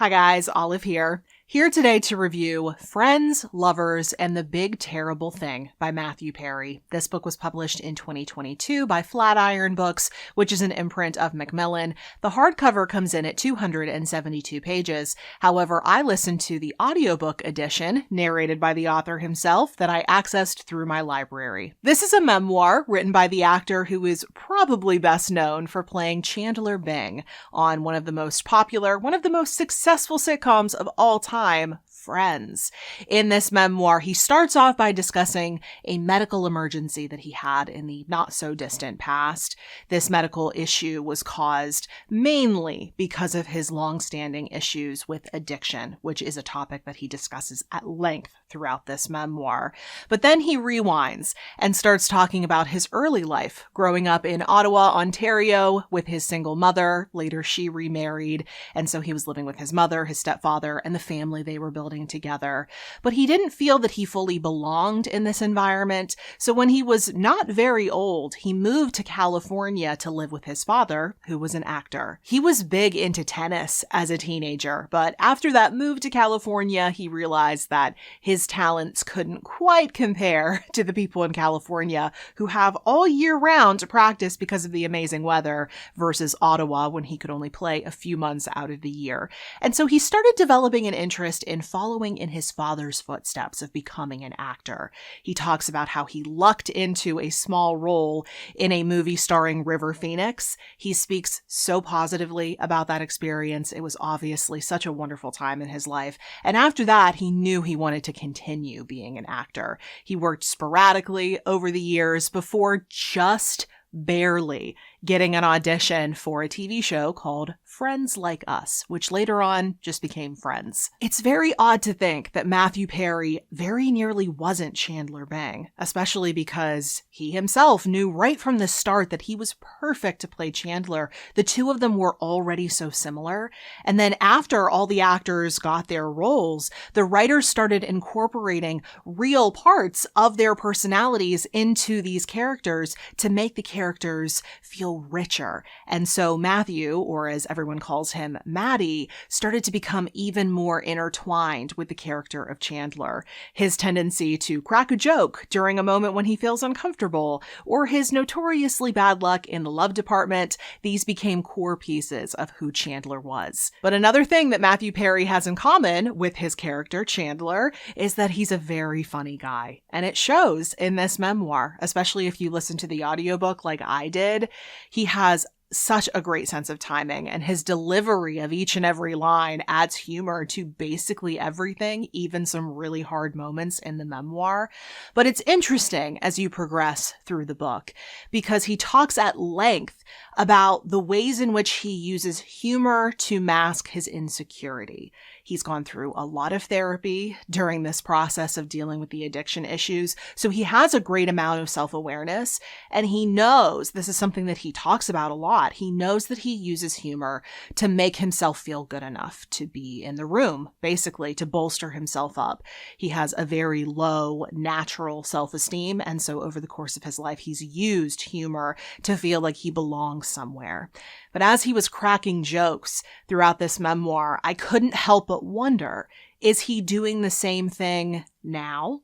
Hi guys, Olive here. Here today to review Friends, Lovers, and the Big Terrible Thing by Matthew Perry. This book was published in 2022 by Flatiron Books, which is an imprint of Macmillan. The hardcover comes in at 272 pages. However, I listened to the audiobook edition, narrated by the author himself, that I accessed through my library. This is a memoir written by the actor who is probably best known for playing Chandler Bing on one of the most popular, one of the most successful sitcoms of all time, Friends. In this memoir, he starts off by discussing a medical emergency that he had in the not-so-distant past. This medical issue was caused mainly because of his long-standing issues with addiction, which is a topic that he discusses at length throughout this memoir. But then he rewinds and starts talking about his early life, growing up in Ottawa, Ontario, with his single mother. Later, she remarried, and so he was living with his mother, his stepfather, and the family they were building together. But he didn't feel that he fully belonged in this environment, so when he was not very old, he moved to California to live with his father, who was an actor. He was big into tennis as a teenager, but after that move to California, he realized that his talents couldn't quite compare to the people in California who have all year round to practice because of the amazing weather, versus Ottawa when he could only play a few months out of the year. And so he started developing an interest in following in his father's footsteps of becoming an actor. He talks about how he lucked into a small role in a movie starring River Phoenix. He speaks so positively about that experience. It was obviously such a wonderful time in his life. And after that, he knew he wanted to continue being an actor. He worked sporadically over the years before just barely getting an audition for a TV show called Friends Like Us, which later on just became Friends. It's very odd to think that Matthew Perry very nearly wasn't Chandler Bing, especially because he himself knew right from the start that he was perfect to play Chandler. The two of them were already so similar. And then after all the actors got their roles, the writers started incorporating real parts of their personalities into these characters to make the characters feel richer. And so Matthew, or as everyone calls him, Matty, started to become even more intertwined with the character of Chandler. His tendency to crack a joke during a moment when he feels uncomfortable, or his notoriously bad luck in the love department, these became core pieces of who Chandler was. But another thing that Matthew Perry has in common with his character, Chandler, is that he's a very funny guy. And it shows in this memoir, especially if you listen to the audiobook like I did. He has such a great sense of timing, and his delivery of each and every line adds humor to basically everything, even some really hard moments in the memoir. But it's interesting as you progress through the book, because he talks at length about the ways in which he uses humor to mask his insecurity. He's gone through a lot of therapy during this process of dealing with the addiction issues, so he has a great amount of self-awareness, and he knows, this is something that he talks about a lot, he knows that he uses humor to make himself feel good enough to be in the room, basically to bolster himself up. He has a very low natural self-esteem, and so over the course of his life, he's used humor to feel like he belongs somewhere. But as he was cracking jokes throughout this memoir, I couldn't help but wonder, is he doing the same thing now?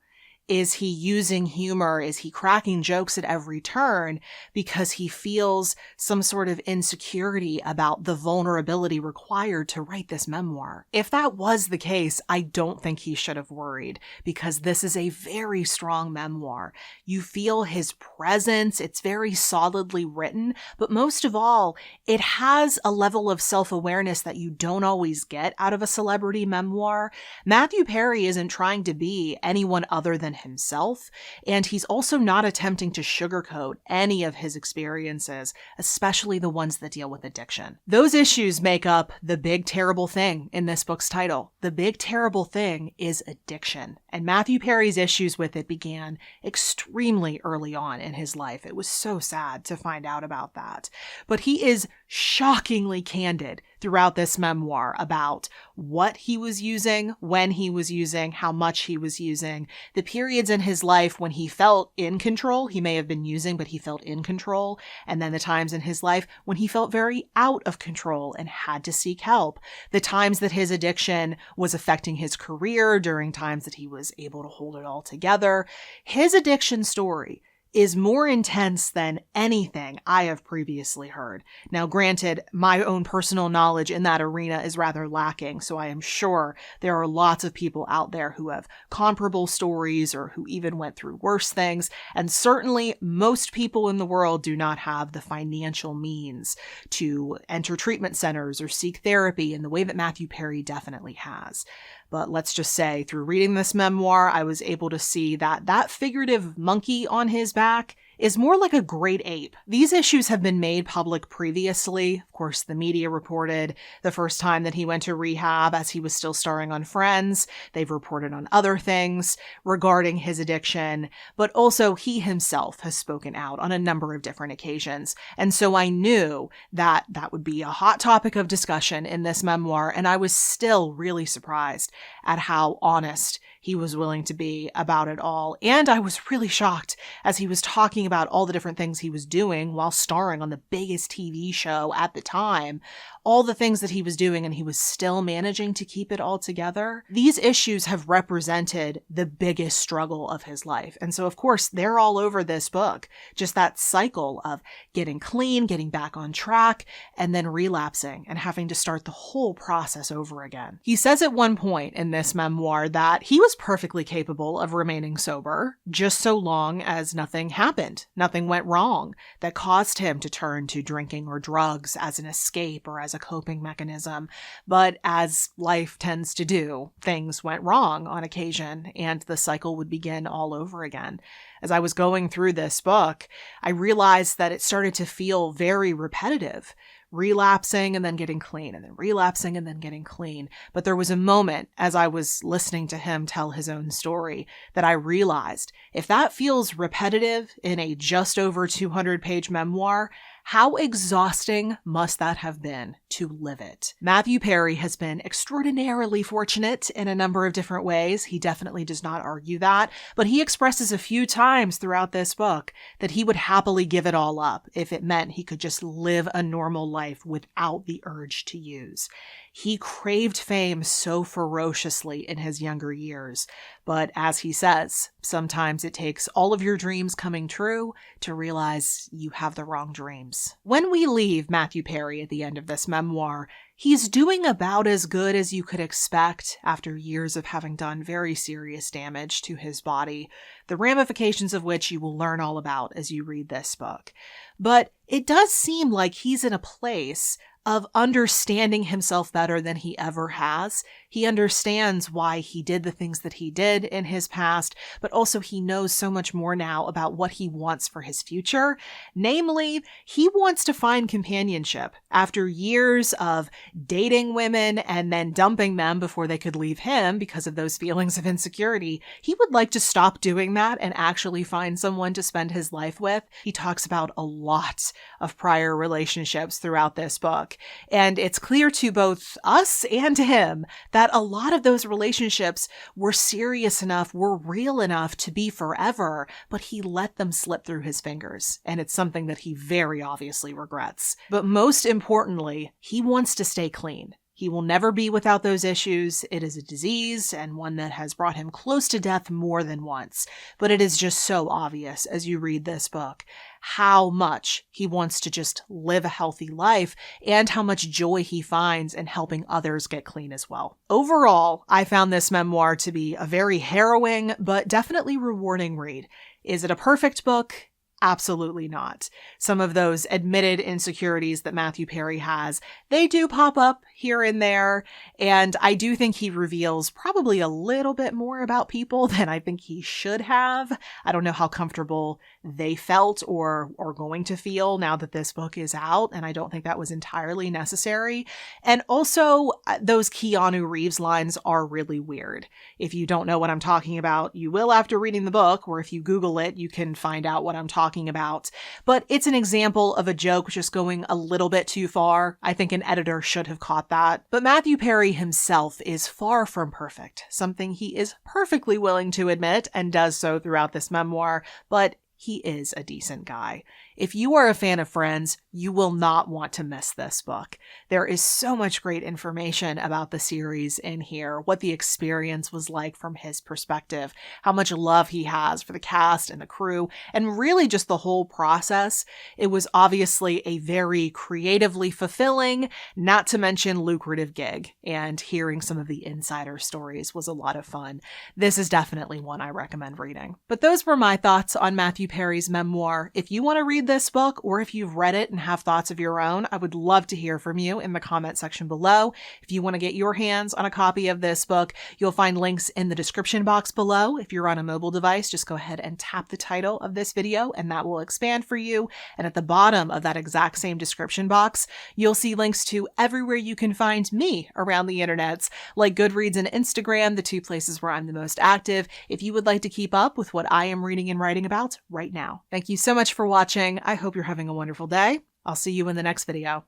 Is he using humor? Is he cracking jokes at every turn because he feels some sort of insecurity about the vulnerability required to write this memoir? If that was the case, I don't think he should have worried, because this is a very strong memoir. You feel his presence. It's very solidly written, but most of all, it has a level of self-awareness that you don't always get out of a celebrity memoir. Matthew Perry isn't trying to be anyone other than himself, and he's also not attempting to sugarcoat any of his experiences, especially the ones that deal with addiction. Those issues make up the big terrible thing in this book's title. The big terrible thing is addiction, and Matthew Perry's issues with it began extremely early on in his life. It was so sad to find out about that. But he is shockingly candid throughout this memoir about what he was using, when he was using, how much he was using, the periods in his life when he felt in control. He may have been using, but he felt in control. And then the times in his life when he felt very out of control and had to seek help. The times that his addiction was affecting his career, during times that he was able to hold it all together. His addiction story is more intense than anything I have previously heard. Now, granted, my own personal knowledge in that arena is rather lacking, so I am sure there are lots of people out there who have comparable stories or who even went through worse things, and certainly most people in the world do not have the financial means to enter treatment centers or seek therapy in the way that Matthew Perry definitely has. But let's just say, through reading this memoir, I was able to see that that figurative monkey on his back is more like a great ape. These issues have been made public previously. Of course, the media reported the first time that he went to rehab as he was still starring on Friends. They've reported on other things regarding his addiction, but also he himself has spoken out on a number of different occasions. And so I knew that that would be a hot topic of discussion in this memoir, and I was still really surprised at how honest he was willing to be about it all. And I was really shocked as he was talking about all the different things he was doing while starring on the biggest TV show at the time, all the things that he was doing, and he was still managing to keep it all together. These issues have represented the biggest struggle of his life. And so, of course, they're all over this book. Just that cycle of getting clean, getting back on track, and then relapsing and having to start the whole process over again. He says at one point in this memoir that he was perfectly capable of remaining sober, just so long as nothing happened, nothing went wrong that caused him to turn to drinking or drugs as an escape or as a coping mechanism. But as life tends to do, things went wrong on occasion, and the cycle would begin all over again. As I was going through this book, I realized that it started to feel very repetitive, relapsing and then getting clean, and then relapsing and then getting clean. But there was a moment as I was listening to him tell his own story that I realized if that feels repetitive in a just over 200-page memoir, how exhausting must that have been to live it? Matthew Perry has been extraordinarily fortunate in a number of different ways. He definitely does not argue that, but he expresses a few times throughout this book that he would happily give it all up if it meant he could just live a normal life without the urge to use. He craved fame so ferociously in his younger years, but as he says, sometimes it takes all of your dreams coming true to realize you have the wrong dreams. When we leave Matthew Perry at the end of this memoir, he's doing about as good as you could expect after years of having done very serious damage to his body, the ramifications of which you will learn all about as you read this book. But it does seem like he's in a place of understanding himself better than he ever has. He understands why he did the things that he did in his past, but also he knows so much more now about what he wants for his future. Namely, he wants to find companionship. After years of dating women and then dumping them before they could leave him because of those feelings of insecurity, he would like to stop doing that and actually find someone to spend his life with. He talks about a lot of prior relationships throughout this book, and it's clear to both us and to him that a lot of those relationships were serious enough, were real enough to be forever, but he let them slip through his fingers, and it's something that he very obviously regrets. But most importantly, he wants to stay clean. He will never be without those issues. It is a disease and one that has brought him close to death more than once. But it is just so obvious as you read this book how much he wants to just live a healthy life and how much joy he finds in helping others get clean as well. Overall, I found this memoir to be a very harrowing but definitely rewarding read. Is it a perfect book? Absolutely not. Some of those admitted insecurities that Matthew Perry has, they do pop up here and there, and I do think he reveals probably a little bit more about people than I think he should have. I don't know how comfortable they felt or are going to feel now that this book is out, and I don't think that was entirely necessary. And also, those Keanu Reeves lines are really weird. If you don't know what I'm talking about, you will after reading the book, or if you Google it, you can find out what I'm talking talking about. But it's an example of a joke just going a little bit too far. I think an editor should have caught that. But Matthew Perry himself is far from perfect, something he is perfectly willing to admit and does so throughout this memoir, but he is a decent guy. If you are a fan of Friends, you will not want to miss this book. There is so much great information about the series in here, what the experience was like from his perspective, how much love he has for the cast and the crew, and really just the whole process. It was obviously a very creatively fulfilling, not to mention lucrative gig, and hearing some of the insider stories was a lot of fun. This is definitely one I recommend reading. But those were my thoughts on Matthew Perry's memoir. If you want to read this book, or if you've read it and have thoughts of your own, I would love to hear from you in the comment section below. If you want to get your hands on a copy of this book, you'll find links in the description box below. If you're on a mobile device, just go ahead and tap the title of this video and that will expand for you. And at the bottom of that exact same description box, you'll see links to everywhere you can find me around the internets, like Goodreads and Instagram, the two places where I'm the most active, if you would like to keep up with what I am reading and writing about right now. Thank you so much for watching. I hope you're having a wonderful day. I'll see you in the next video.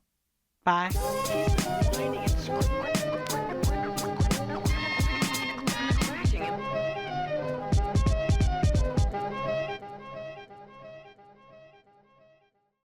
Bye.